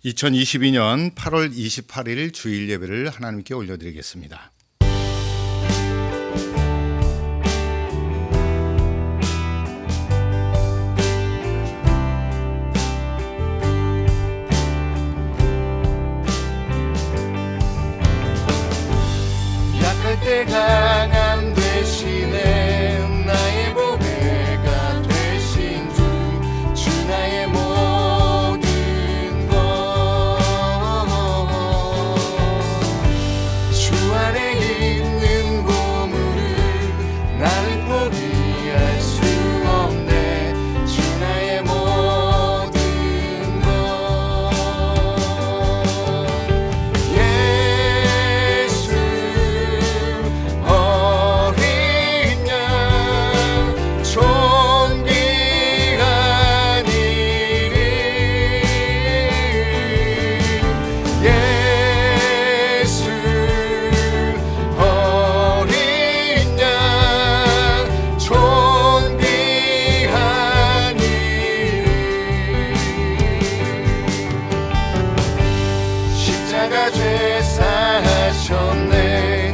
2022년 8월 28일 주일 예배를 하나님께 올려드리겠습니다. 약할 때 강함 되시네 나의 보배가 되신 주 나의 모든 것 주 안에 있는 보물을 나를 포기할 수 없네 주 나의 모든 것 예수 어린 양 존귀한 이름 예수 어린 양 존귀한 이름 십자가 죄 사하셨네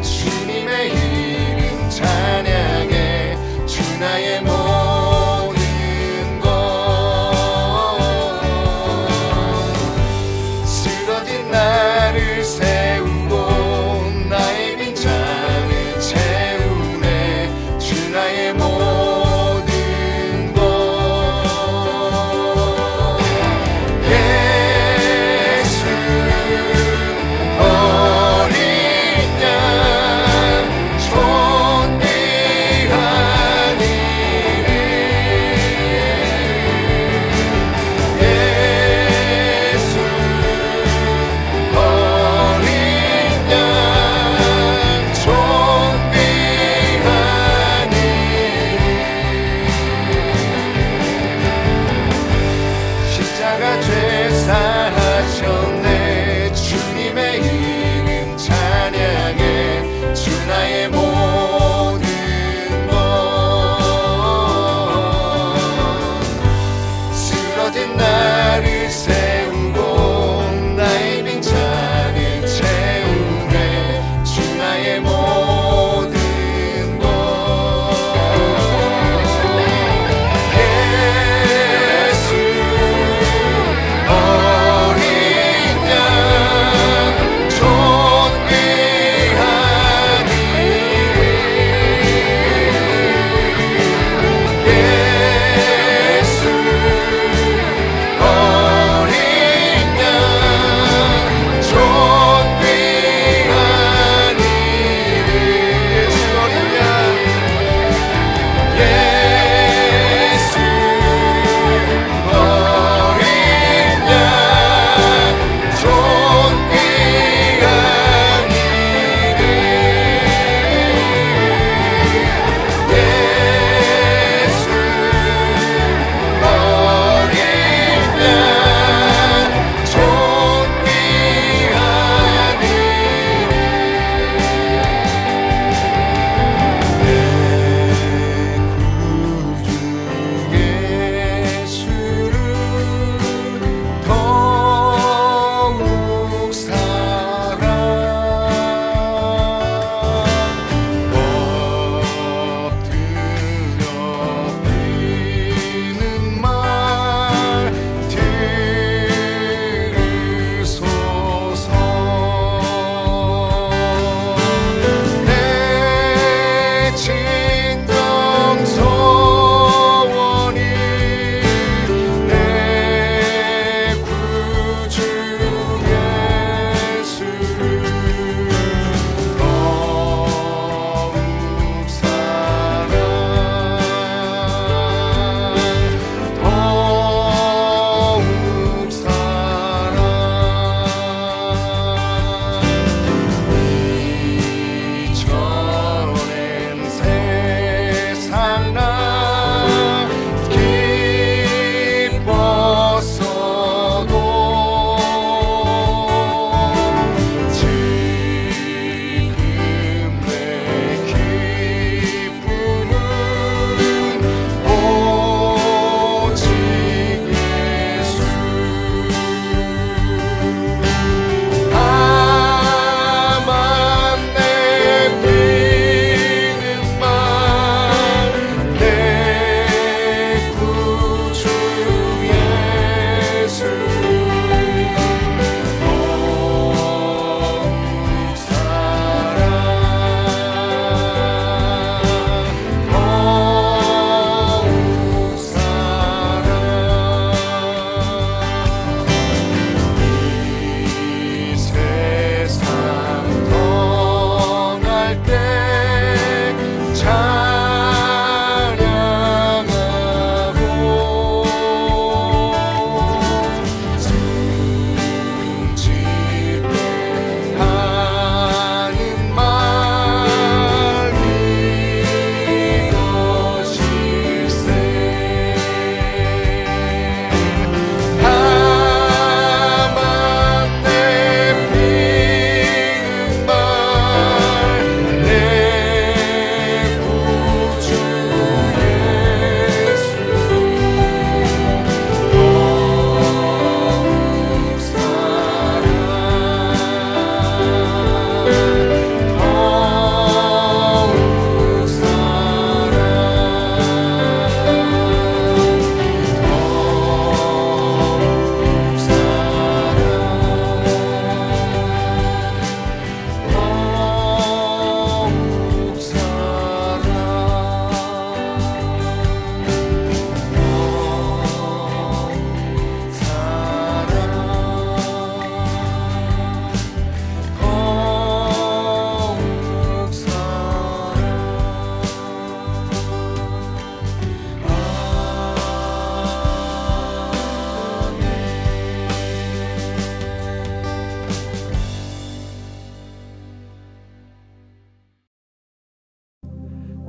주님의 이름 찬양해 주 나의 모든 것 쓰러진 나를 세우고 나의 빈장을 채우네 주 나의 모든 것 예수 어린 양 존귀한 이름 예수 어린 양 존귀한 이름 십자가 죄 사하셨네 주님의 이름 찬양해 주 나의 모든 것 쓰러진 나를 세우고 나의 빈장을 채우네 주 나의 모든 것 예수 어린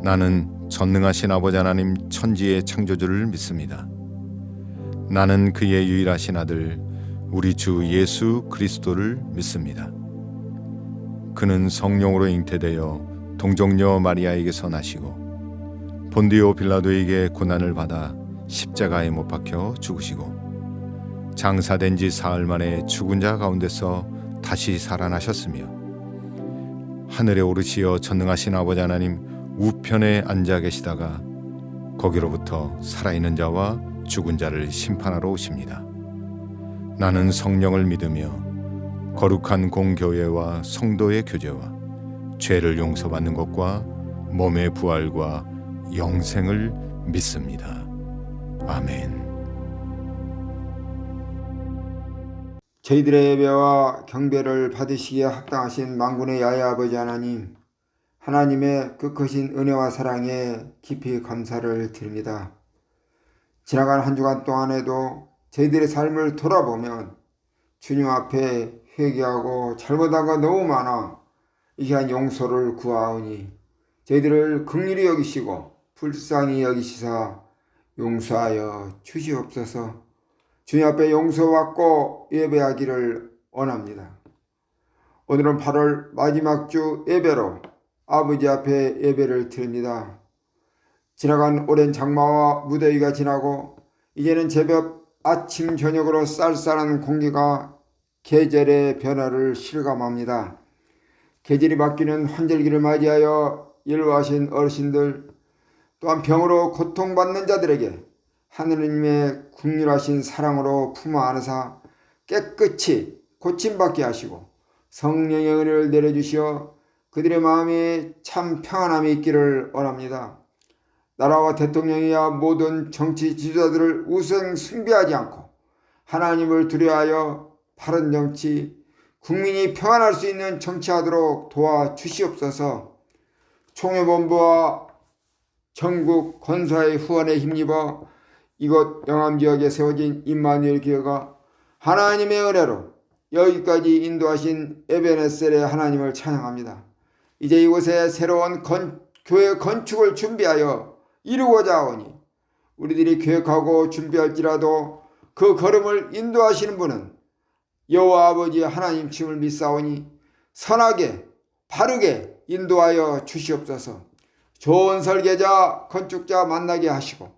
나는 전능하신 아버지 하나님 천지의 창조주를 믿습니다. 나는 그의 유일하신 아들 우리 주 예수 그리스도를 믿습니다. 그는 성령으로 잉태되어 동정녀 마리아에게서 나시고 본디오 빌라도에게 고난을 받아 십자가에 못 박혀 죽으시고 장사된 지 사흘 만에 죽은 자 가운데서 다시 살아나셨으며 하늘에 오르시어 전능하신 아버지 하나님 우편에 앉아 계시다가 거기로부터 살아있는 자와 죽은 자를 심판하러 오십니다. 나는 성령을 믿으며 거룩한 공교회와 성도의 교제와 죄를 용서받는 것과 몸의 부활과 영생을 믿습니다. 아멘. 저희들의 예배와 경배를 받으시기에 합당하신 만군의 야훼 아버지 하나님, 하나님의 그 크신 은혜와 사랑에 깊이 감사를 드립니다. 지나간 한 주간 동안에도 저희들의 삶을 돌아보면 주님 앞에 회개하고 잘못한 거 너무 많아 이 시간 용서를 구하오니 저희들을 긍휼히 여기시고 불쌍히 여기시사 용서하여 주시옵소서. 주님 앞에 용서받고 예배하기를 원합니다. 오늘은 8월 마지막 주 예배로 아버지 앞에 예배를 드립니다. 지나간 오랜 장마와 무더위가 지나고 이제는 제법 아침 저녁으로 쌀쌀한 공기가 계절의 변화를 실감합니다. 계절이 바뀌는 환절기를 맞이하여 일과하신 어르신들, 또한 병으로 고통받는 자들에게 하느님의 긍휼하신 사랑으로 품어 안으사 깨끗이 고침받게 하시고 성령의 은혜를 내려주시어 그들의 마음에 참 평안함이 있기를 원합니다. 나라와 대통령이야 모든 정치 지도자들을 우선 숭배하지 않고 하나님을 두려워하여 바른 정치, 국민이 평안할 수 있는 정치하도록 도와주시옵소서. 총회본부와 전국 권사의 후원에 힘입어 이곳 영암지역에 세워진 임마누엘 교회가 하나님의 은혜로 여기까지 인도하신 에베네셀의 하나님을 찬양합니다. 이제 이곳에 새로운 교회 건축을 준비하여 이루고자 하오니 우리들이 계획하고 준비할지라도 그 걸음을 인도하시는 분은 여호와 아버지 하나님 칭을 믿사오니 선하게 바르게 인도하여 주시옵소서. 좋은 설계자 건축자 만나게 하시고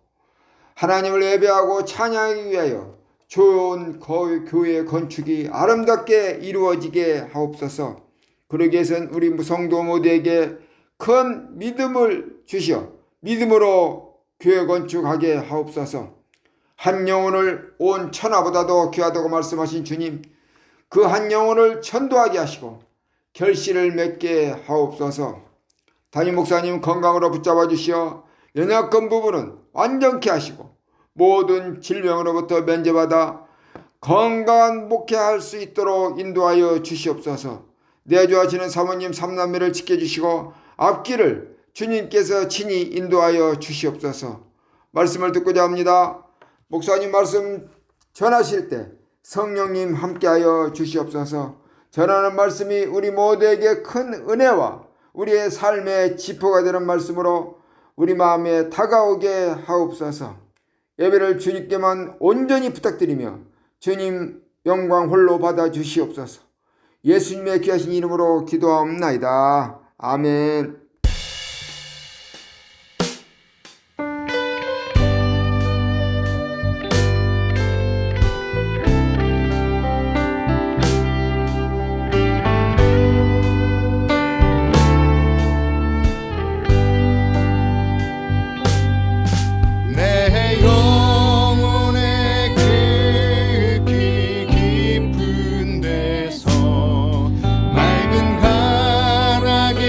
하나님을 예배하고 찬양하기 위하여 좋은 교회 건축이 아름답게 이루어지게 하옵소서. 그러기 위해서는 우리 무성도 모두에게 큰 믿음을 주시어 믿음으로 교회 건축하게 하옵소서. 한 영혼을 온 천하보다도 귀하다고 말씀하신 주님, 그 한 영혼을 전도하게 하시고 결실을 맺게 하옵소서. 담임 목사님 건강으로 붙잡아 주시어 연약한 부분은 완전케 하시고 모든 질병으로부터 면제받아 건강한 목회할 수 있도록 인도하여 주시옵소서. 내주하시는 사모님 삼남매를 지켜주시고 앞길을 주님께서 친히 인도하여 주시옵소서. 말씀을 듣고자 합니다. 목사님 말씀 전하실 때 성령님 함께하여 주시옵소서. 전하는 말씀이 우리 모두에게 큰 은혜와 우리의 삶의 지표가 되는 말씀으로 우리 마음에 다가오게 하옵소서. 예배를 주님께만 온전히 부탁드리며 주님 영광 홀로 받아 주시옵소서. 예수님의 귀하신 이름으로 기도하옵나이다. 아멘. 내 영혼의 깊이 깊은 데서 맑은 가락이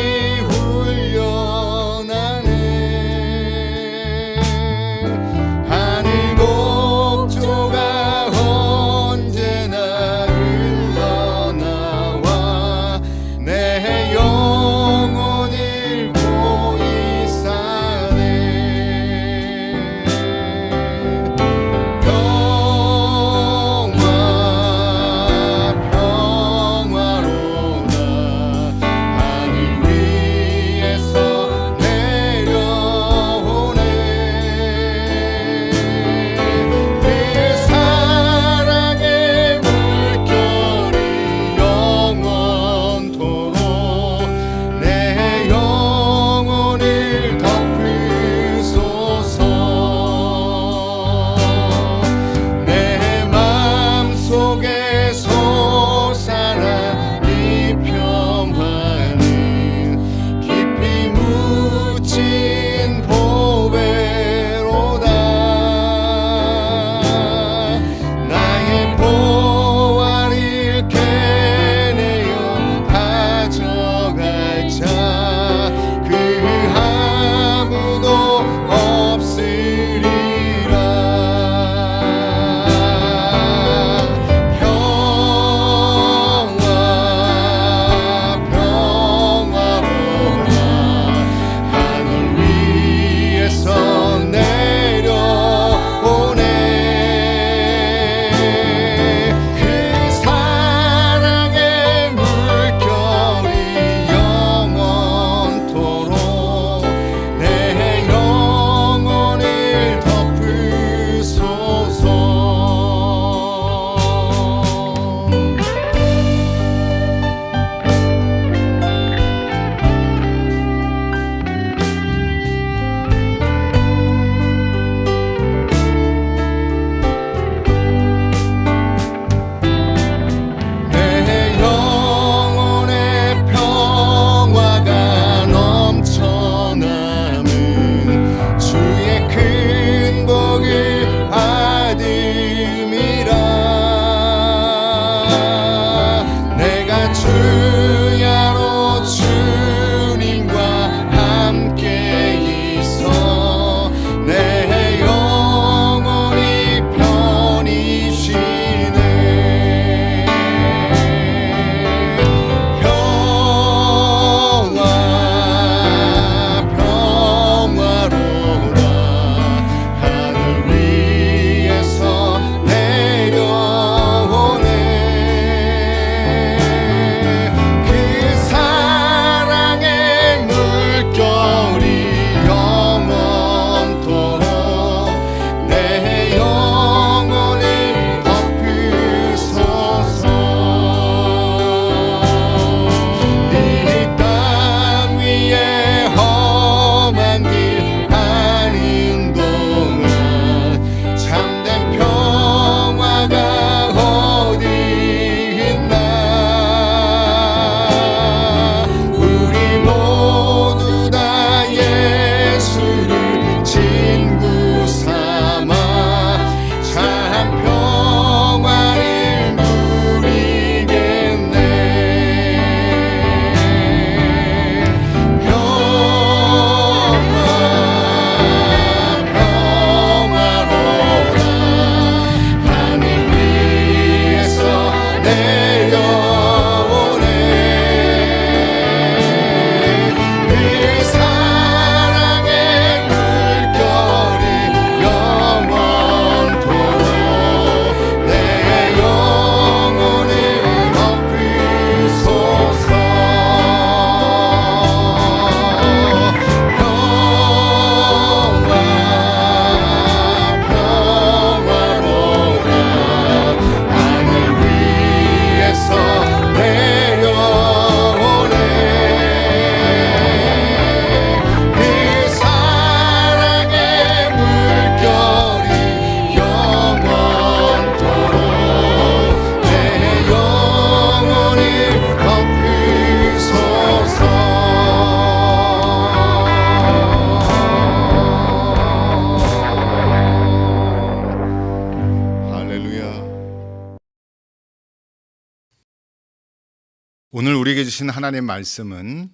오늘 우리에게 주신 하나님의 말씀은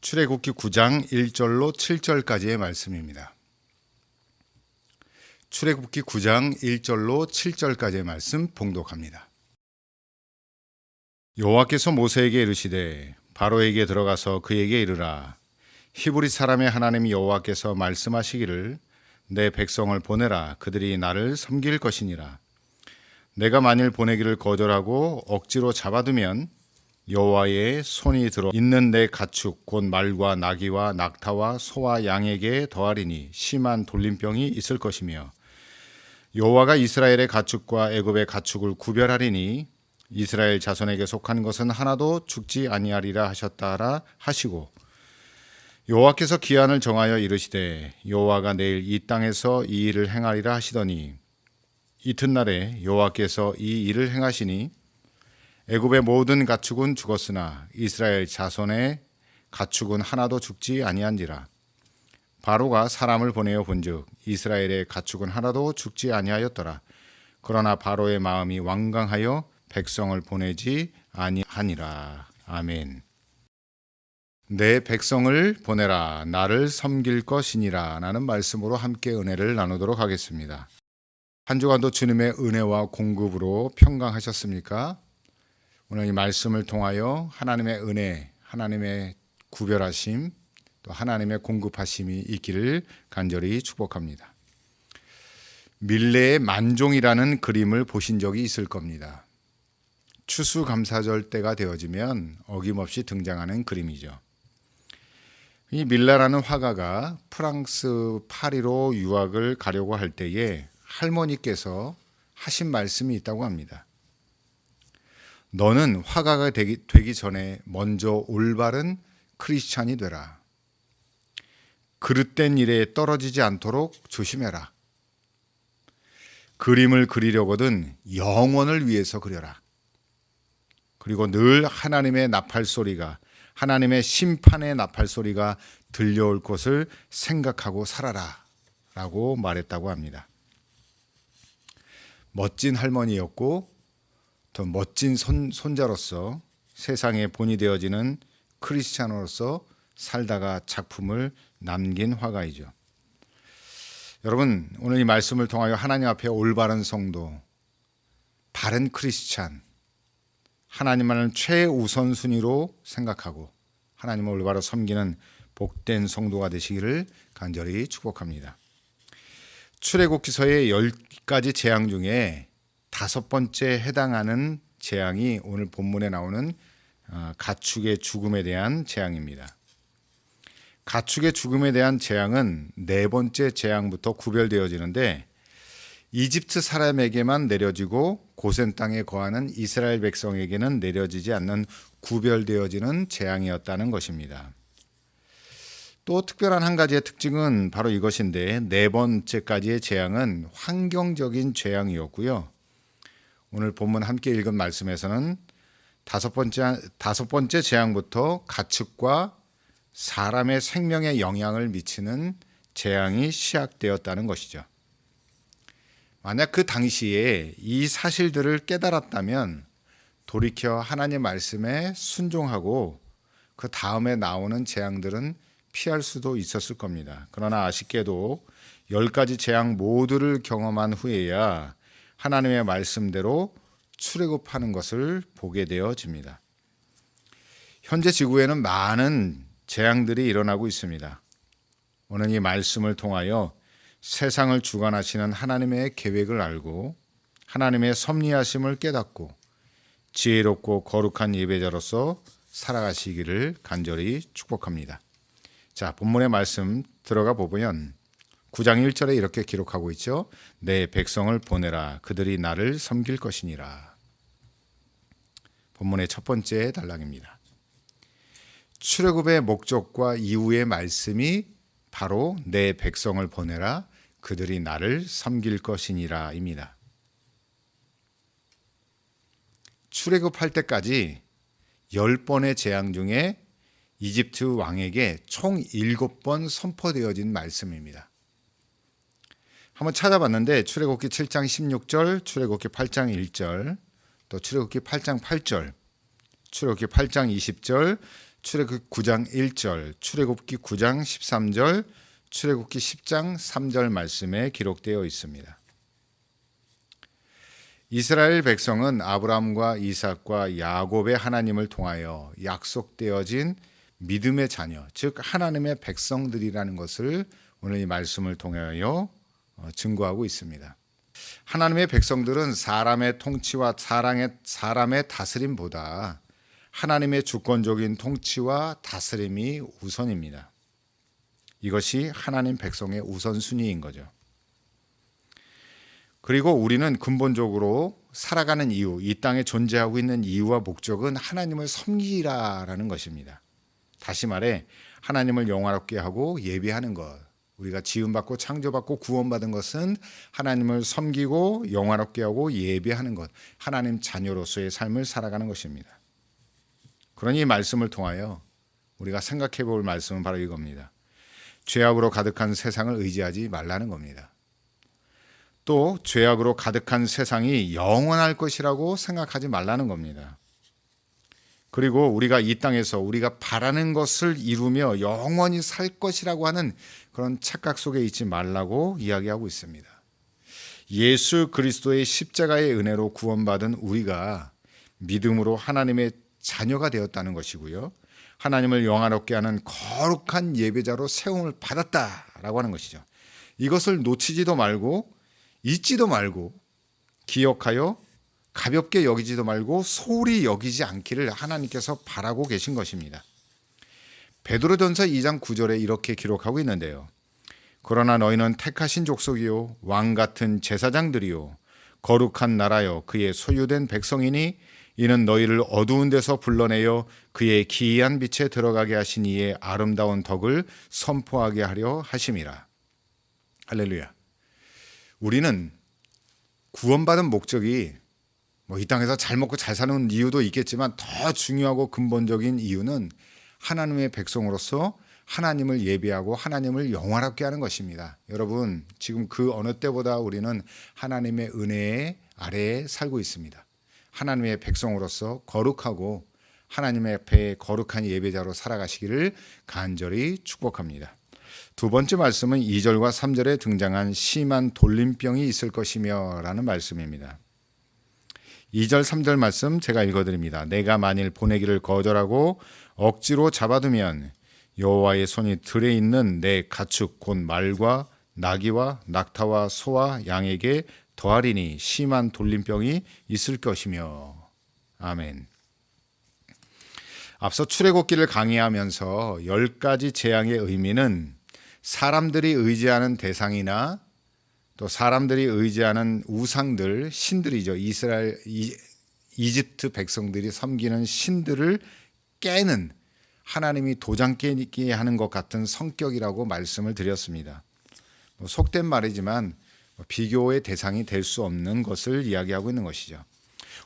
출애굽기 9장 1절로 7절까지의 말씀입니다. 출애굽기 9장 1절로 7절까지의 말씀 봉독합니다. 여호와께서 모세에게 이르시되 바로에게 들어가서 그에게 이르라. 히브리 사람의 하나님 여호와께서 말씀하시기를 내 백성을 보내라. 그들이 나를 섬길 것이니라. 내가 만일 보내기를 거절하고 억지로 잡아두면 여호와의 손이 들어 있는 내 가축 곧 말과 나귀와 낙타와 소와 양에게 더하리니 심한 돌림병이 있을 것이며 여호와가 이스라엘의 가축과 애굽의 가축을 구별하리니 이스라엘 자손에게 속한 것은 하나도 죽지 아니하리라 하셨다라 하시고 여호와께서 기한을 정하여 이르시되 여호와가 내일 이 땅에서 이 일을 행하리라 하시더니 이튿날에 여호와께서 이 일을 행하시니 애굽의 모든 가축은 죽었으나 이스라엘 자손의 가축은 하나도 죽지 아니한지라. 바로가 사람을 보내어 본즉 이스라엘의 가축은 하나도 죽지 아니하였더라. 그러나 바로의 마음이 완강하여 백성을 보내지 아니하니라. 아멘. 내 백성을 보내라. 나를 섬길 것이니라. 라는 말씀으로 함께 은혜를 나누도록 하겠습니다. 한 주간도 주님의 은혜와 공급으로 평강하셨습니까? 오늘 이 말씀을 통하여 하나님의 은혜, 하나님의 구별하심, 또 하나님의 공급하심이 있기를 간절히 축복합니다. 밀레의 만종이라는 그림을 보신 적이 있을 겁니다. 추수감사절 때가 되어지면 어김없이 등장하는 그림이죠. 이 밀라라는 화가가 프랑스 파리로 유학을 가려고 할 때에 할머니께서 하신 말씀이 있다고 합니다. 너는 화가가 되기 전에 먼저 올바른 크리스찬이 되라. 그릇된 일에 떨어지지 않도록 조심해라. 그림을 그리려거든 영원을 위해서 그려라. 그리고 늘 하나님의 나팔 소리가, 하나님의 심판의 나팔 소리가 들려올 것을 생각하고 살아라 라고 말했다고 합니다. 멋진 할머니였고 더 멋진 손자로서 세상에 본이 되어지는 크리스찬으로서 살다가 작품을 남긴 화가이죠. 여러분, 오늘 이 말씀을 통하여 하나님 앞에 올바른 성도, 바른 크리스찬, 하나님만을 최우선순위로 생각하고 하나님을 올바로 섬기는 복된 성도가 되시기를 간절히 축복합니다. 출애굽기서의 10가지 재앙 중에 5번째 해당하는 재앙이 오늘 본문에 나오는 가축의 죽음에 대한 재앙입니다. 가축의 죽음에 대한 재앙은 4번째 재앙부터 구별되어지는데 이집트 사람에게만 내려지고 고센 땅에 거하는 이스라엘 백성에게는 내려지지 않는 구별되어지는 재앙이었다는 것입니다. 또 특별한 한 가지의 특징은 바로 이것인데 4번째까지의 재앙은 환경적인 재앙이었고요. 오늘 본문 함께 읽은 말씀에서는 5번째 재앙부터 가축과 사람의 생명에 영향을 미치는 재앙이 시작되었다는 것이죠. 만약 그 당시에 이 사실들을 깨달았다면 돌이켜 하나님의 말씀에 순종하고 그 다음에 나오는 재앙들은 피할 수도 있었을 겁니다. 그러나 아쉽게도 10가지 재앙 모두를 경험한 후에야 하나님의 말씀대로 출애굽하는 것을 보게 되어집니다. 현재 지구에는 많은 재앙들이 일어나고 있습니다. 오늘 이 말씀을 통하여 세상을 주관하시는 하나님의 계획을 알고 하나님의 섭리하심을 깨닫고 지혜롭고 거룩한 예배자로서 살아가시기를 간절히 축복합니다. 자, 본문의 말씀 들어가 보면 9장 1절에 이렇게 기록하고 있죠. 내 백성을 보내라. 그들이 나를 섬길 것이니라. 본문의 첫 번째 단락입니다. 출애굽의 목적과 이후의 말씀이 바로 내 백성을 보내라. 그들이 나를 섬길 것이니라입니다. 출애굽할 때까지 10번의 재앙 중에 이집트 왕에게 총 7번 선포되어진 말씀입니다. 한번 찾아봤는데 출애굽기 7장 16절, 출애굽기 8장 1절, 또 출애굽기 8장 8절, 출애굽기 8장 20절, 출애굽기 9장 1절, 출애굽기 9장 13절, 출애굽기 10장 3절 말씀에 기록되어 있습니다. 이스라엘 백성은 아브라함과 이삭과 야곱의 하나님을 통하여 약속되어진 믿음의 자녀, 즉 하나님의 백성들이라는 것을 오늘 이 말씀을 통하여 증거하고 있습니다. 하나님의 백성들은 사람의 통치와 사람의 다스림보다 하나님의 주권적인 통치와 다스림이 우선입니다. 이것이 하나님 백성의 우선순위인 거죠. 그리고 우리는 근본적으로 살아가는 이유, 이 땅에 존재하고 있는 이유와 목적은 하나님을 섬기라라는 것입니다. 다시 말해 하나님을 영화롭게 하고 예배하는 것. 우리가 지음받고 창조받고 구원받은 것은 하나님을 섬기고 영화롭게 하고 예배하는 것, 하나님 자녀로서의 삶을 살아가는 것입니다. 그러니 이 말씀을 통하여 우리가 생각해 볼 말씀은 바로 이겁니다. 죄악으로 가득한 세상을 의지하지 말라는 겁니다. 또 죄악으로 가득한 세상이 영원할 것이라고 생각하지 말라는 겁니다. 그리고 우리가 이 땅에서 우리가 바라는 것을 이루며 영원히 살 것이라고 하는 그런 착각 속에 있지 말라고 이야기하고 있습니다. 예수 그리스도의 십자가의 은혜로 구원받은 우리가 믿음으로 하나님의 자녀가 되었다는 것이고요. 하나님을 영화롭게 하는 거룩한 예배자로 세움을 받았다라고 하는 것이죠. 이것을 놓치지도 말고 잊지도 말고 기억하여 가볍게 여기지도 말고 소홀히 여기지 않기를 하나님께서 바라고 계신 것입니다. 베드로전서 2장 9절에 이렇게 기록하고 있는데요. 그러나 너희는 택하신 족속이요 왕 같은 제사장들이요 거룩한 나라요 그의 소유된 백성이니 이는 너희를 어두운 데서 불러내어 그의 기이한 빛에 들어가게 하신 이의 아름다운 덕을 선포하게 하려 하심이라. 할렐루야. 우리는 구원받은 목적이 이 땅에서 잘 먹고 잘 사는 이유도 있겠지만 더 중요하고 근본적인 이유는 하나님의 백성으로서 하나님을 예배하고 하나님을 영화롭게 하는 것입니다. 여러분, 지금 그 어느 때보다 우리는 하나님의 은혜 아래에 살고 있습니다. 하나님의 백성으로서 거룩하고 하나님의 앞에 거룩한 예배자로 살아가시기를 간절히 축복합니다. 두 번째 말씀은 2절과 3절에 등장한 심한 돌림병이 있을 것이며 라는 말씀입니다. 2절 3절 말씀 제가 읽어드립니다. 내가 만일 보내기를 거절하고 억지로 잡아두면 여호와의 손이 들에 있는 내 가축 곧 말과 나귀와 낙타와 소와 양에게 더하리니 심한 돌림병이 있을 것이며. 아멘. 앞서 출애굽기를 강의하면서 10가지 재앙의 의미는 사람들이 의지하는 대상이나 또 사람들이 의지하는 우상들, 신들이죠. 이집트 백성들이 섬기는 신들을 깨는 하나님이 도장 깨게 하는 것 같은 성격이라고 말씀을 드렸습니다. 속된 말이지만 비교의 대상이 될 수 없는 것을 이야기하고 있는 것이죠.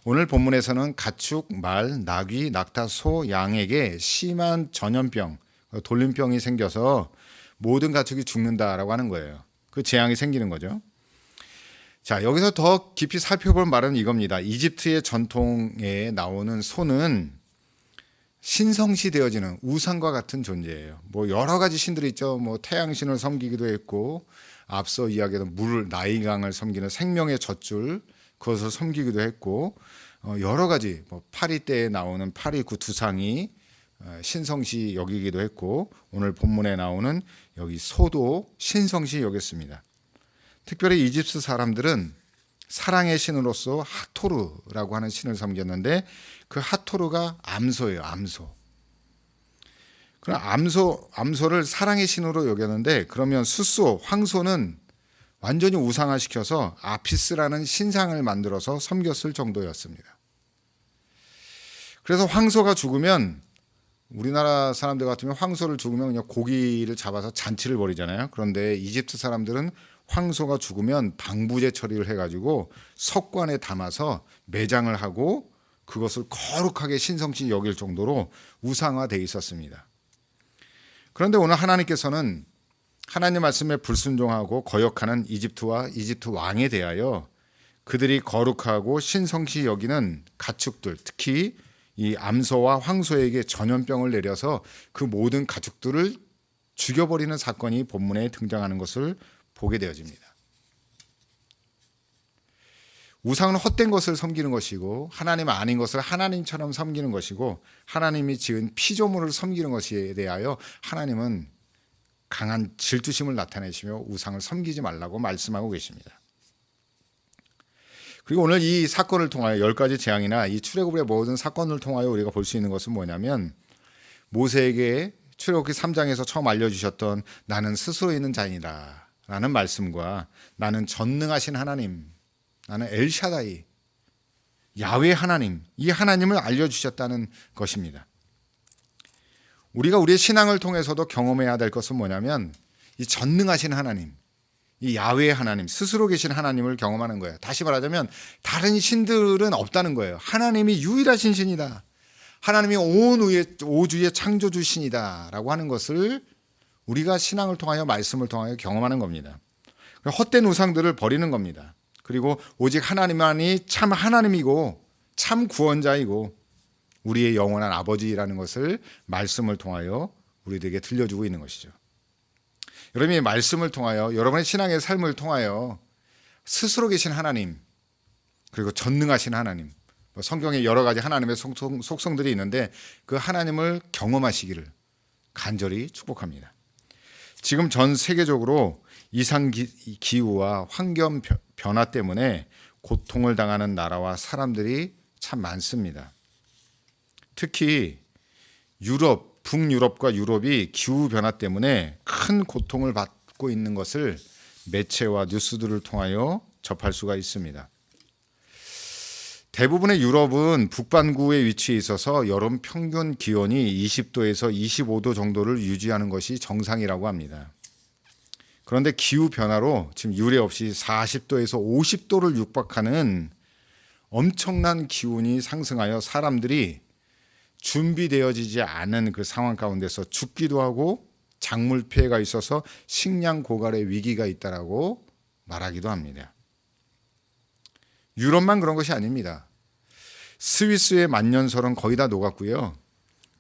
오늘 본문에서는 가축, 말, 나귀, 낙타, 소, 양에게 심한 전염병, 돌림병이 생겨서 모든 가축이 죽는다라고 하는 거예요. 그 재앙이 생기는 거죠. 자, 여기서 더 깊이 살펴볼 말은 이겁니다. 이집트의 전통에 나오는 소는 신성시 되어지는 우상과 같은 존재예요. 여러 가지 신들이 있죠. 태양신을 섬기기도 했고, 앞서 이야기했던 나이강을 섬기는 생명의 젖줄, 그것을 섬기기도 했고, 여러 가지 파리떼에 나오는 파리 그 두상이 신성시 여기기도 했고, 오늘 본문에 나오는 여기 소도 신성시 여겼습니다. 특별히 이집트 사람들은 사랑의 신으로서 하토르라고 하는 신을 섬겼는데 그 하토르가 암소예요. 암소. 그럼 암소를 사랑의 신으로 여겼는데 그러면 숫소, 황소는 완전히 우상화시켜서 아피스라는 신상을 만들어서 섬겼을 정도였습니다. 그래서 황소가 죽으면 우리나라 사람들 같으면 황소를 죽으면 그냥 고기를 잡아서 잔치를 벌이잖아요. 그런데 이집트 사람들은 황소가 죽으면 방부제 처리를 해가지고 석관에 담아서 매장을 하고 그것을 거룩하게 신성시 여길 정도로 우상화되어 있었습니다. 그런데 오늘 하나님께서는 하나님 말씀에 불순종하고 거역하는 이집트와 이집트 왕에 대하여 그들이 거룩하고 신성시 여기는 가축들, 특히 이 암소와 황소에게 전염병을 내려서 그 모든 가축들을 죽여버리는 사건이 본문에 등장하는 것을 보게 되어집니다. 우상은 헛된 것을 섬기는 것이고 하나님 아닌 것을 하나님처럼 섬기는 것이고 하나님이 지은 피조물을 섬기는 것에 대하여 하나님은 강한 질투심을 나타내시며 우상을 섬기지 말라고 말씀하고 계십니다. 그리고 오늘 이 사건을 통하여 10가지 재앙이나 이 출애굽의 모든 사건을 통하여 우리가 볼 수 있는 것은 뭐냐면 모세에게 출애굽기 3장에서 처음 알려주셨던 나는 스스로 있는 자이다 라는 말씀과 나는 전능하신 하나님, 나는 엘샤다이, 야훼 하나님, 이 하나님을 알려주셨다는 것입니다. 우리가 우리의 신앙을 통해서도 경험해야 될 것은 뭐냐면 이 전능하신 하나님, 이 야훼 하나님, 스스로 계신 하나님을 경험하는 거예요. 다시 말하자면 다른 신들은 없다는 거예요. 하나님이 유일하신 신이다. 하나님이 온 우주의 창조주신이다 라고 하는 것을 우리가 신앙을 통하여 말씀을 통하여 경험하는 겁니다. 헛된 우상들을 버리는 겁니다. 그리고 오직 하나님만이 참 하나님이고 참 구원자이고 우리의 영원한 아버지라는 것을 말씀을 통하여 우리들에게 들려주고 있는 것이죠. 여러분이 말씀을 통하여 여러분의 신앙의 삶을 통하여 스스로 계신 하나님 그리고 전능하신 하나님, 성경에 여러 가지 하나님의 속성들이 있는데 그 하나님을 경험하시기를 간절히 축복합니다. 지금 전 세계적으로 이상 기후와 환경 변화 때문에 고통을 당하는 나라와 사람들이 참 많습니다. 특히 유럽, 북유럽과 유럽이 기후 변화 때문에 큰 고통을 받고 있는 것을 매체와 뉴스들을 통하여 접할 수가 있습니다. 대부분의 유럽은 북반구에 위치해 있어서 여름 평균 기온이 20도에서 25도 정도를 유지하는 것이 정상이라고 합니다. 그런데 기후 변화로 지금 유례 없이 40도에서 50도를 육박하는 엄청난 기온이 상승하여 사람들이 준비되어지지 않은 그 상황 가운데서 죽기도 하고 작물 피해가 있어서 식량 고갈의 위기가 있다라고 말하기도 합니다. 유럽만 그런 것이 아닙니다. 스위스의 만년설은 거의 다 녹았고요.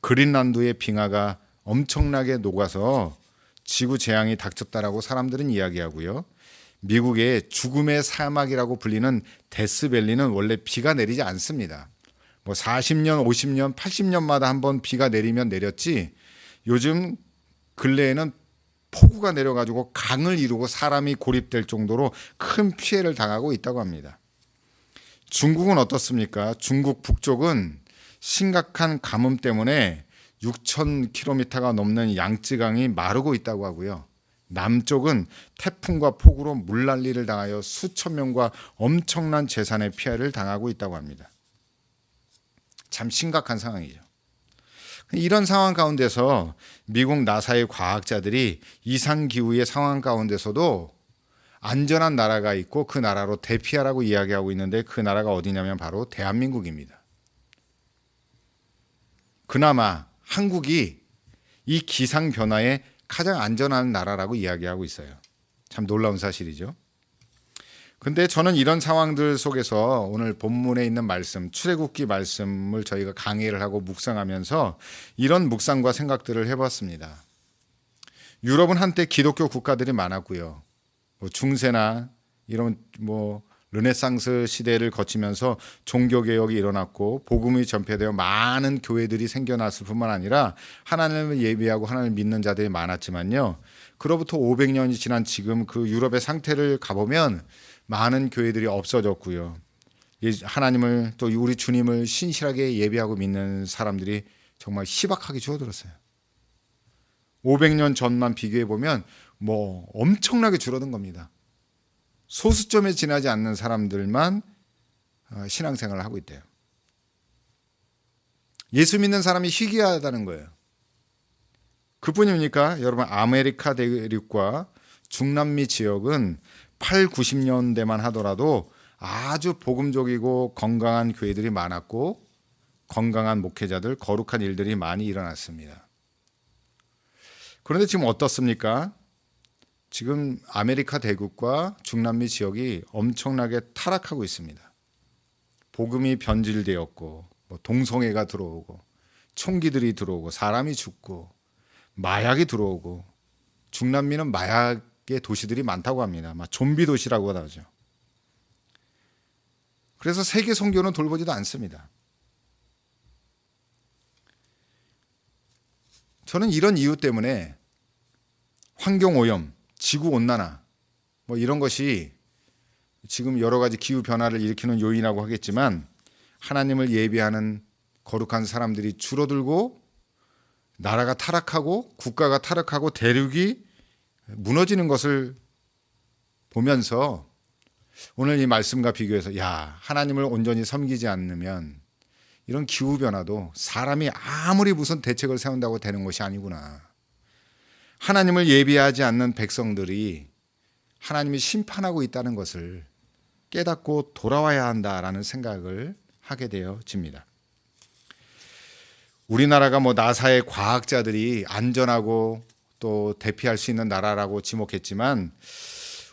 그린란드의 빙하가 엄청나게 녹아서 지구 재앙이 닥쳤다라고 사람들은 이야기하고요. 미국의 죽음의 사막이라고 불리는 데스밸리는 원래 비가 내리지 않습니다. 40년, 50년, 80년마다 한번 비가 내리면 내렸지 요즘 근래에는 폭우가 내려가지고 강을 이루고 사람이 고립될 정도로 큰 피해를 당하고 있다고 합니다. 중국은 어떻습니까? 중국 북쪽은 심각한 가뭄 때문에 6,000km가 넘는 양쯔강이 마르고 있다고 하고요. 남쪽은 태풍과 폭우로 물난리를 당하여 수천 명과 엄청난 재산의 피해를 당하고 있다고 합니다. 참 심각한 상황이죠. 이런 상황 가운데서 미국 나사의 과학자들이 이상기후의 상황 가운데서도 안전한 나라가 있고 그 나라로 대피하라고 이야기하고 있는데 그 나라가 어디냐면 바로 대한민국입니다. 그나마 한국이 이 기상 변화에 가장 안전한 나라라고 이야기하고 있어요. 참 놀라운 사실이죠. 근데 저는 이런 상황들 속에서 오늘 본문에 있는 말씀, 출애굽기 말씀을 저희가 강의를 하고 묵상하면서 이런 묵상과 생각들을 해봤습니다. 유럽은 한때 기독교 국가들이 많았고요. 중세나 이런 르네상스 시대를 거치면서 종교개혁이 일어났고 복음이 전폐되어 많은 교회들이 생겨났을 뿐만 아니라 하나님을 예비하고 하나님을 믿는 자들이 많았지만요. 그로부터 500년이 지난 지금 그 유럽의 상태를 가보면 많은 교회들이 없어졌고요. 하나님을 또 우리 주님을 신실하게 예비하고 믿는 사람들이 정말 희박하게 줄어들었어요. 500년 전만 비교해 보면 엄청나게 줄어든 겁니다. 소수점에 지나지 않는 사람들만 신앙생활을 하고 있대요. 예수 믿는 사람이 희귀하다는 거예요. 그뿐입니까? 여러분 아메리카 대륙과 중남미 지역은 8, 90년대만 하더라도 아주 복음적이고 건강한 교회들이 많았고 건강한 목회자들, 거룩한 일들이 많이 일어났습니다. 그런데 지금 어떻습니까? 지금 아메리카 대륙과 중남미 지역이 엄청나게 타락하고 있습니다. 복음이 변질되었고 뭐 동성애가 들어오고 총기들이 들어오고 사람이 죽고 마약이 들어오고 중남미는 마약의 도시들이 많다고 합니다. 막 좀비 도시라고 하죠. 그래서 세계 선교는 돌보지도 않습니다. 저는 이런 이유 때문에 환경오염, 지구온난화 뭐 이런 것이 지금 여러 가지 기후변화를 일으키는 요인이라고 하겠지만 하나님을 예배하는 거룩한 사람들이 줄어들고 나라가 타락하고 국가가 타락하고 대륙이 무너지는 것을 보면서 오늘 이 말씀과 비교해서 하나님을 온전히 섬기지 않으면 이런 기후변화도 사람이 아무리 무슨 대책을 세운다고 되는 것이 아니구나. 하나님을 예비하지 않는 백성들이 하나님이 심판하고 있다는 것을 깨닫고 돌아와야 한다라는 생각을 하게 되어집니다. 우리나라가 뭐 나사의 과학자들이 안전하고 또 대피할 수 있는 나라라고 지목했지만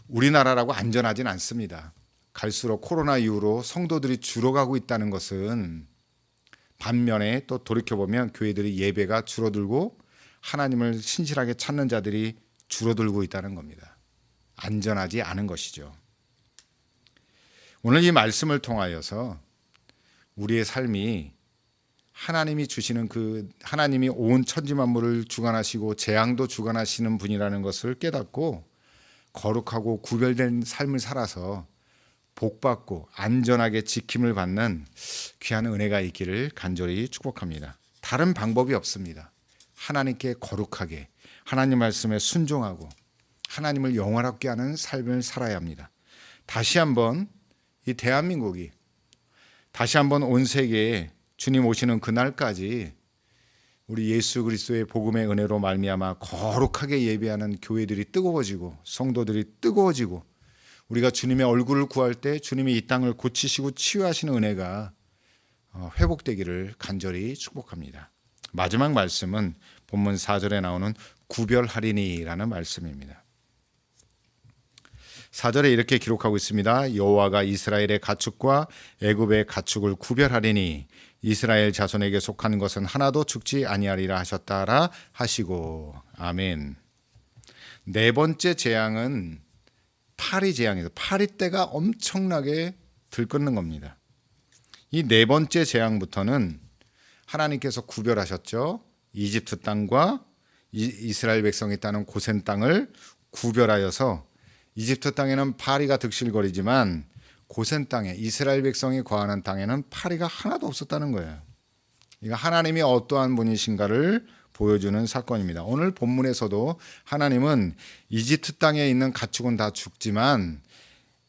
우리나라라고 안전하진 않습니다. 갈수록 코로나 이후로 성도들이 줄어가고 있다는 것은 반면에 또 돌이켜보면 교회들이 예배가 줄어들고 하나님을 신실하게 찾는 자들이 줄어들고 있다는 겁니다. 안전하지 않은 것이죠. 오늘 이 말씀을 통하여서 우리의 삶이 하나님이 주시는 하나님이 온 천지 만물을 주관하시고 재앙도 주관하시는 분이라는 것을 깨닫고 거룩하고 구별된 삶을 살아서 복받고 안전하게 지킴을 받는 귀한 은혜가 있기를 간절히 축복합니다. 다른 방법이 없습니다. 하나님께 거룩하게 하나님 말씀에 순종하고 하나님을 영원하게 하는 삶을 살아야 합니다. 다시 한번 이 대한민국이 다시 한번 온 세계에 주님 오시는 그날까지 우리 예수 그리스도의 복음의 은혜로 말미암아 거룩하게 예배하는 교회들이 뜨거워지고 성도들이 뜨거워지고 우리가 주님의 얼굴을 구할 때 주님이 이 땅을 고치시고 치유하시는 은혜가 회복되기를 간절히 축복합니다. 마지막 말씀은 본문 4절에 나오는 구별하리니라는 말씀입니다. 4절에 이렇게 기록하고 있습니다. 여호와가 이스라엘의 가축과 애굽의 가축을 구별하리니 이스라엘 자손에게 속한 것은 하나도 죽지 아니하리라 하셨다라 하시고. 아멘. 네 번째 재앙은 파리 재앙이죠. 파리 떼가 엄청나게 들끓는 겁니다. 이 네 번째 재앙부터는 하나님께서 구별하셨죠. 이집트 땅과 이스라엘 백성이 따는 고센 땅을 구별하여서 이집트 땅에는 파리가 득실거리지만 고센 땅에 이스라엘 백성이 거하는 땅에는 파리가 하나도 없었다는 거예요. 이거 하나님이 어떠한 분이신가를 보여주는 사건입니다. 오늘 본문에서도 하나님은 이집트 땅에 있는 가축은 다 죽지만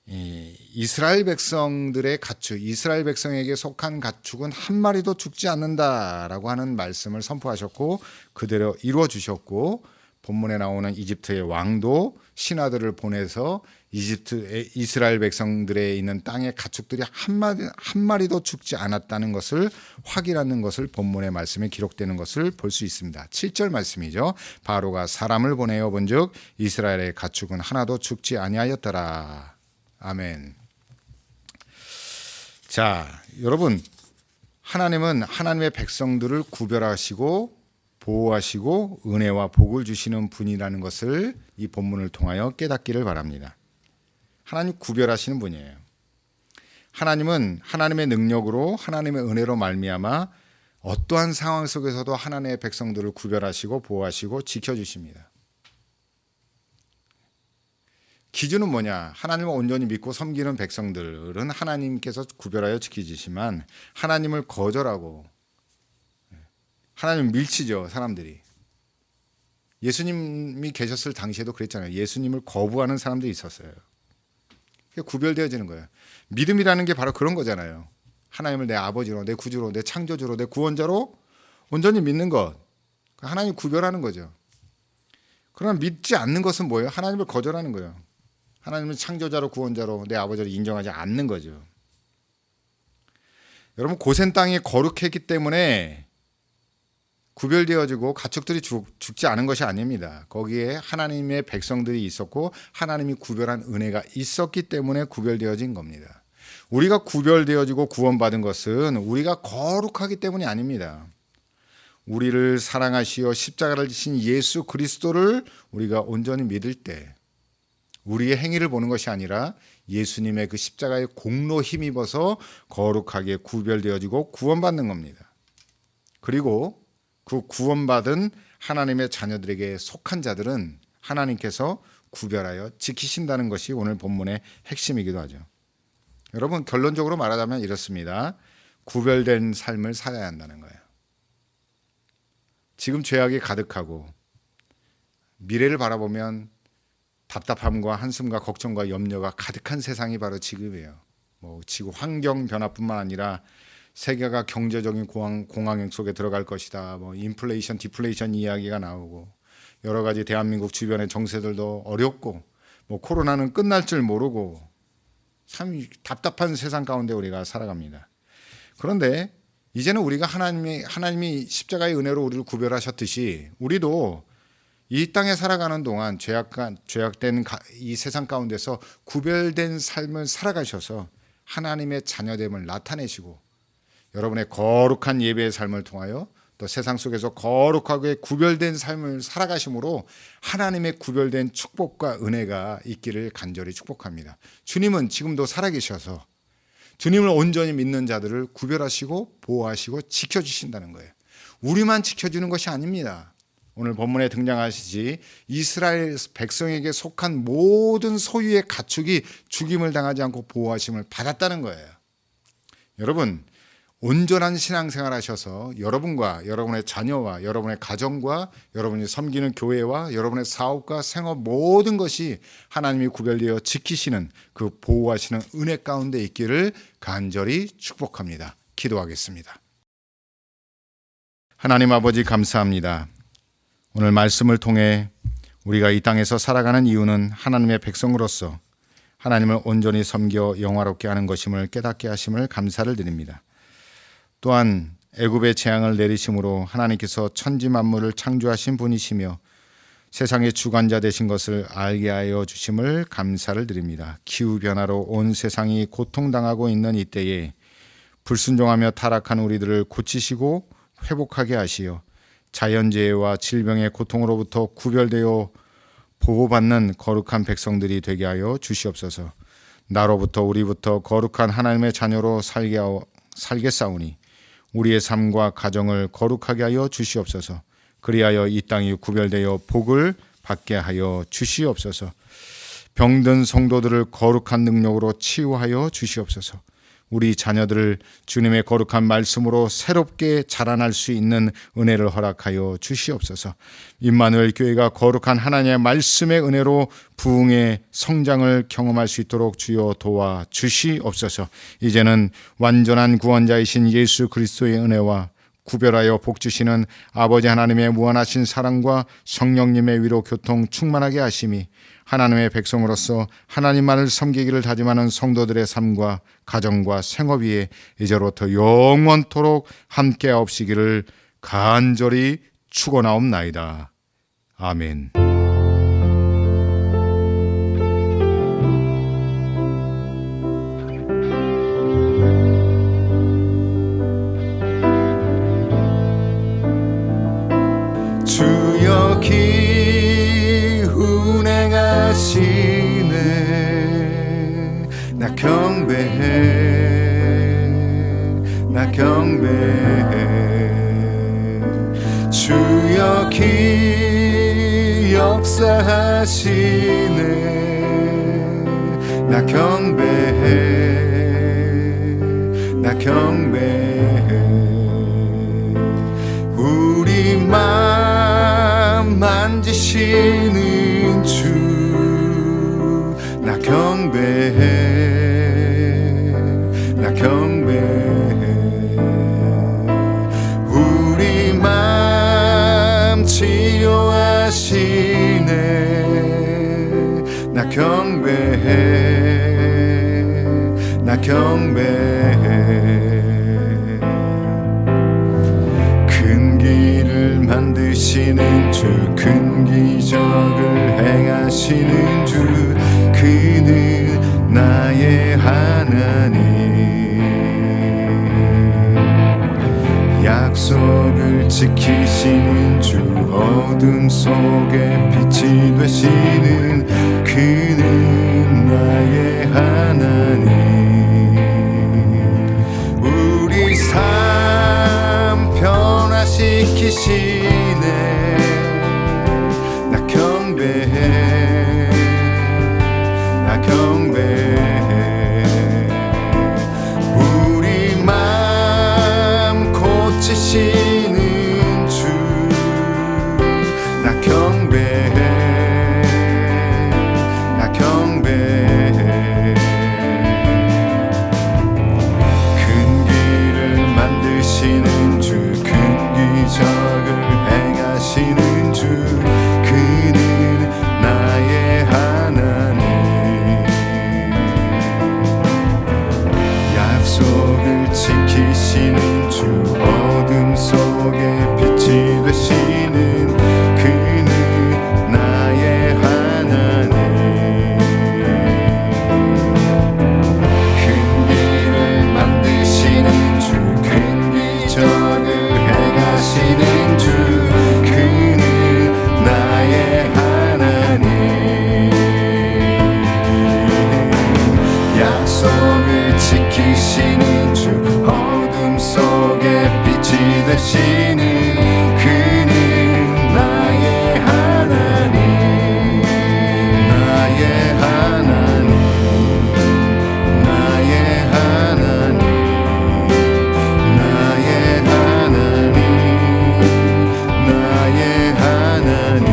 이스라엘 백성들의 가축, 이스라엘 백성에게 속한 가축은 한 마리도 죽지 않는다라고 하는 말씀을 선포하셨고 그대로 이루어 주셨고 본문에 나오는 이집트의 왕도 신하들을 보내서 이스라엘 백성들에 있는 땅의 가축들이 한 마리도 죽지 않았다는 것을 확인하는 것을 본문의 말씀에 기록되는 것을 볼 수 있습니다. 7절 말씀이죠. 바로가 사람을 보내어 본즉 이스라엘의 가축은 하나도 죽지 아니하였더라. 아멘. 자, 여러분, 하나님은 하나님의 백성들을 구별하시고 보호하시고 은혜와 복을 주시는 분이라는 것을 이 본문을 통하여 깨닫기를 바랍니다. 하나님 구별하시는 분이에요. 하나님은 하나님의 능력으로 하나님의 은혜로 말미암아 어떠한 상황 속에서도 하나님의 백성들을 구별하시고 보호하시고 지켜주십니다. 기준은 뭐냐? 하나님을 온전히 믿고 섬기는 백성들은 하나님께서 구별하여 지켜주시지만 하나님을 거절하고 하나님 밀치죠, 사람들이. 예수님이 계셨을 당시에도 그랬잖아요. 예수님을 거부하는 사람들이 있었어요. 구별되어지는 거예요. 믿음이라는 게 바로 그런 거잖아요. 하나님을 내 아버지로, 내 구주로, 내 창조주로, 내 구원자로 온전히 믿는 것. 하나님 구별하는 거죠. 그러나 믿지 않는 것은 뭐예요? 하나님을 거절하는 거예요. 하나님을 창조자로 구원자로 내 아버지를 인정하지 않는 거죠. 여러분 고센 땅이 거룩했기 때문에 구별되어지고 가축들이 죽지 않은 것이 아닙니다. 거기에 하나님의 백성들이 있었고 하나님이 구별한 은혜가 있었기 때문에 구별되어진 겁니다. 우리가 구별되어지고 구원받은 것은 우리가 거룩하기 때문이 아닙니다. 우리를 사랑하시어 십자가를 지신 예수 그리스도를 우리가 온전히 믿을 때 우리의 행위를 보는 것이 아니라 예수님의 그 십자가의 공로 힘입어서 거룩하게 구별되어지고 구원받는 겁니다. 그리고 그 구원받은 하나님의 자녀들에게 속한 자들은 하나님께서 구별하여 지키신다는 것이 오늘 본문의 핵심이기도 하죠. 여러분, 결론적으로 말하자면 이렇습니다. 구별된 삶을 살아야 한다는 거예요. 지금 죄악이 가득하고 미래를 바라보면 답답함과 한숨과 걱정과 염려가 가득한 세상이 바로 지금이에요. 지구 환경 변화뿐만 아니라 세계가 경제적인 공황 속에 들어갈 것이다. 인플레이션, 디플레이션 이야기가 나오고 여러 가지 대한민국 주변의 정세들도 어렵고 코로나는 끝날 줄 모르고 참 답답한 세상 가운데 우리가 살아갑니다. 그런데 이제는 우리가 하나님이 십자가의 은혜로 우리를 구별하셨듯이 우리도 이 땅에 살아가는 동안 죄악된 이 세상 가운데서 구별된 삶을 살아가셔서 하나님의 자녀됨을 나타내시고 여러분의 거룩한 예배의 삶을 통하여 또 세상 속에서 거룩하게 구별된 삶을 살아가심으로 하나님의 구별된 축복과 은혜가 있기를 간절히 축복합니다. 주님은 지금도 살아계셔서 주님을 온전히 믿는 자들을 구별하시고 보호하시고 지켜주신다는 거예요. 우리만 지켜주는 것이 아닙니다. 오늘 본문에 등장하시지 이스라엘 백성에게 속한 모든 소유의 가축이 죽임을 당하지 않고 보호하심을 받았다는 거예요. 여러분, 온전한 신앙생활 하셔서 여러분과 여러분의 자녀와 여러분의 가정과 여러분이 섬기는 교회와 여러분의 사업과 생업 모든 것이 하나님이 구별되어 지키시는 그 보호하시는 은혜 가운데 있기를 간절히 축복합니다. 기도하겠습니다. 하나님 아버지 감사합니다. 오늘 말씀을 통해 우리가 이 땅에서 살아가는 이유는 하나님의 백성으로서 하나님을 온전히 섬겨 영화롭게 하는 것임을 깨닫게 하심을 감사를 드립니다. 또한 애굽의 재앙을 내리심으로 하나님께서 천지 만물을 창조하신 분이시며 세상의 주관자 되신 것을 알게 하여 주심을 감사를 드립니다. 기후변화로 온 세상이 고통당하고 있는 이때에 불순종하며 타락한 우리들을 고치시고 회복하게 하시어 자연재해와 질병의 고통으로부터 구별되어 보호받는 거룩한 백성들이 되게 하여 주시옵소서. 나로부터 우리부터 거룩한 하나님의 자녀로 살겠사오니 우리의 삶과 가정을 거룩하게 하여 주시옵소서. 그리하여 이 땅이 구별되어 복을 받게 하여 주시옵소서. 병든 성도들을 거룩한 능력으로 치유하여 주시옵소서. 우리 자녀들을 주님의 거룩한 말씀으로 새롭게 자라날 수 있는 은혜를 허락하여 주시옵소서. 임마누엘 교회가 거룩한 하나님의 말씀의 은혜로 부흥의 성장을 경험할 수 있도록 주여 도와 주시옵소서. 이제는 완전한 구원자이신 예수 그리스도의 은혜와 구별하여 복 주시는 아버지 하나님의 무한하신 사랑과 성령님의 위로 교통 충만하게 하심이 하나님의 백성으로서 하나님만을 섬기기를 다짐하는 성도들의 삶과 가정과 생업 위에 이제로부터 영원토록 함께하옵시기를 간절히 축원하옵나이다. 아멘. 주여 기운행하시네. 나 경배해. 주여 역사하시네. 나 경배해. 우리 맘 만지시는 주 나 경배해. 우리 맘 치료하시네. 나 경배해. 큰 길을 만드시는 주, 큰 기적을 행하시는 주, 그는 나의 하나님 약속을 지키시는 주 어둠 속에 빛이 되시는 그는 나의 하나님 우리 삶 변화시키시네 나 경배해 나 경배해 우리 맘 고치시는 주 나 경배해 나 경배해 큰 길을 만드시는 주 큰 기적을 행하시는 주 그는 나의 하나님 약속을 지키시는 주 어둠 속에 빛이 되시는 그는 나의 하나님 큰 길을 만드시는 주 큰 기적을 행하시는 주 그는 나의 하나님 약속을 지키시는 주 어둠 속에 빛이 되시는 그는 나의 하나님 나의 하나님 나의 하나님 나의 하나님 나의 하나님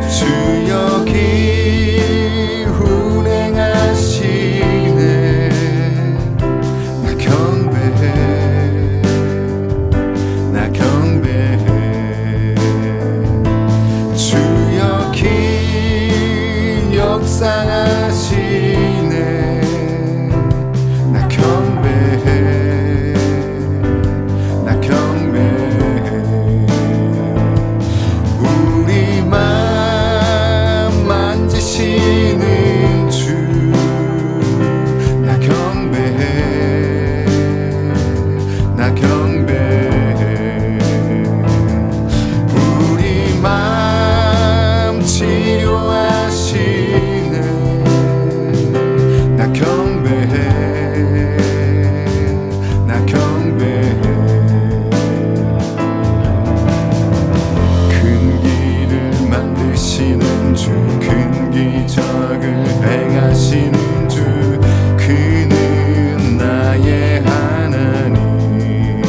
주 여기 운행하시네 나 경배해 나 경배해 주 여기 역사하시네 나 경배해 나 경배해 우리 맘 만지시는 주 나 경배해 나 경배해 우리 맘 치료하시네 나 경배해 나 경배해 큰 길을 만드시는 주 큰 기적을 행하시는 주 그는 나의 하나님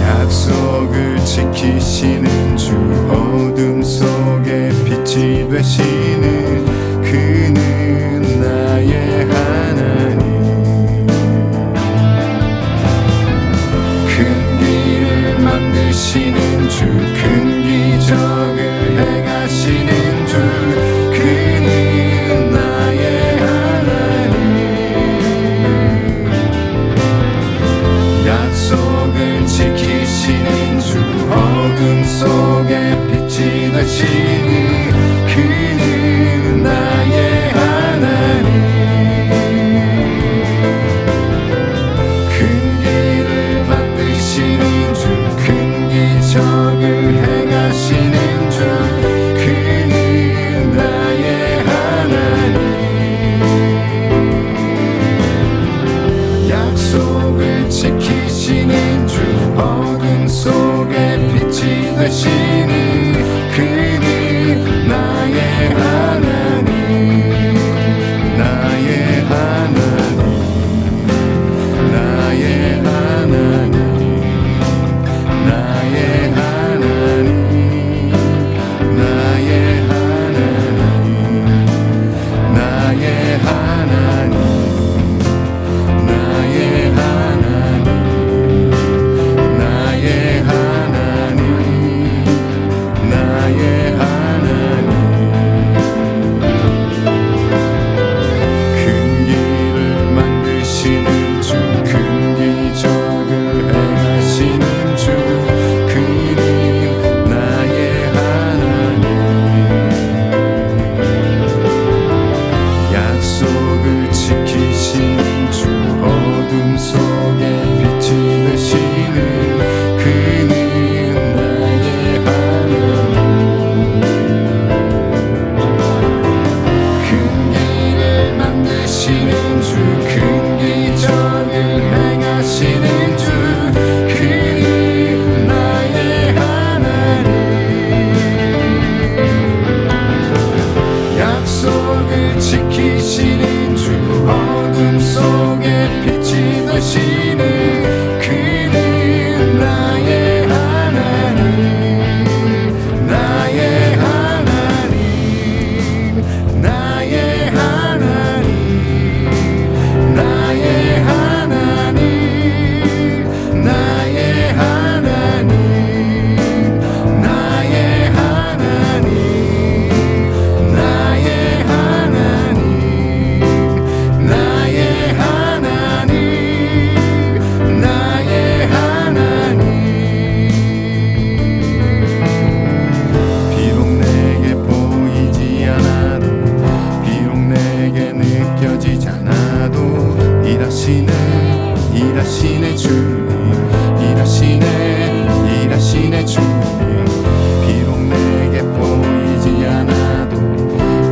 약속을 지키시는 주 어둠 속에 빛이 되시는 그는 나의 하나님 큰 길을 만드시는 주 큰 기적을 행하시는 주 그는 나의 하나님 약속을 지키시는 주 어둠 속에 빛이 되시는 그는 나의 하나님 큰 길을 만드시는 주 큰 기적을 행하시는 주 그는 나의 하나님 약속을 지키시는 주 어둠 속에 빛이 되시는 그는 나의 하나님 나의 하나님 나의 하나님 나의 하나님 나의 하나님 나의 하나님 나의 하나님 나의 하나님 일하시는 그는 나의 하나님, 나의 하나님, 나의 하나님, 나의 하나님, 나의 하나님, 나의 하나님, 나의 하나님, 나의 하나님, 나의 하나님. 비록 내게 보이지 않아도, 비록 내게 느껴지지 않아도, 일하시네 주님, 일하시네 주님. 비록 내게 보이지 않아도,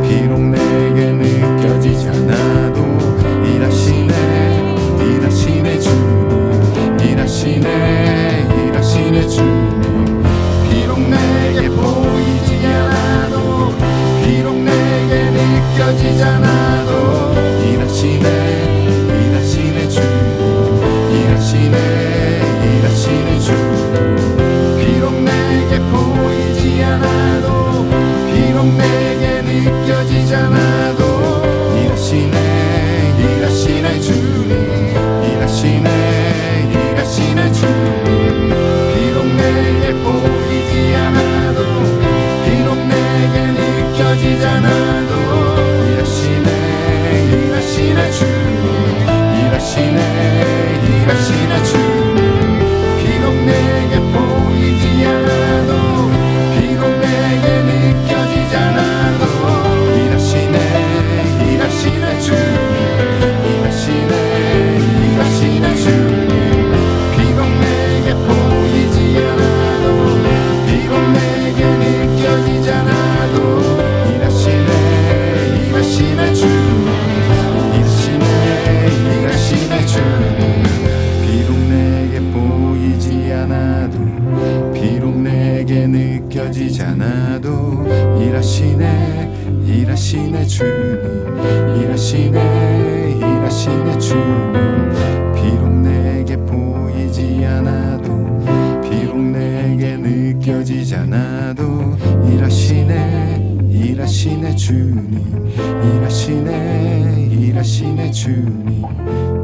비록 내게 느껴지지 않아도, 일하시네 주님, 일하시네 주님. 비록 내게 보이지 않아도, 비록 내게 느껴지지 않아도, 일하시네 주님, 일하시네 주님. 비록 내게 보이지 않아도, 비록 내게 느껴지지 않아도, 일하시네 주님, 일하시네 주님. 비록 내게 보이지 않아도, 비록 내게 느껴지지 않아도, 일하시네 주님, 일하시네 주님. 비록 내게 보이지 않아도, 비록 내게 느껴지지 않아도, 일하시네 주님, 일하시네 주님. 비록 내게 보이지 않아도, 비록 내게 느껴지지 않아도, 일하시네 주님, 일하시네 주님. 비록 내게 보이지 않아도, 비록 내게 느껴지지 않아도, 일하시네 주님, 일하시네 주님. 비록 내게 보이지 않아도, 비록 내게 느껴지지 않아도, 일하시네 주님, 일하시네 주님.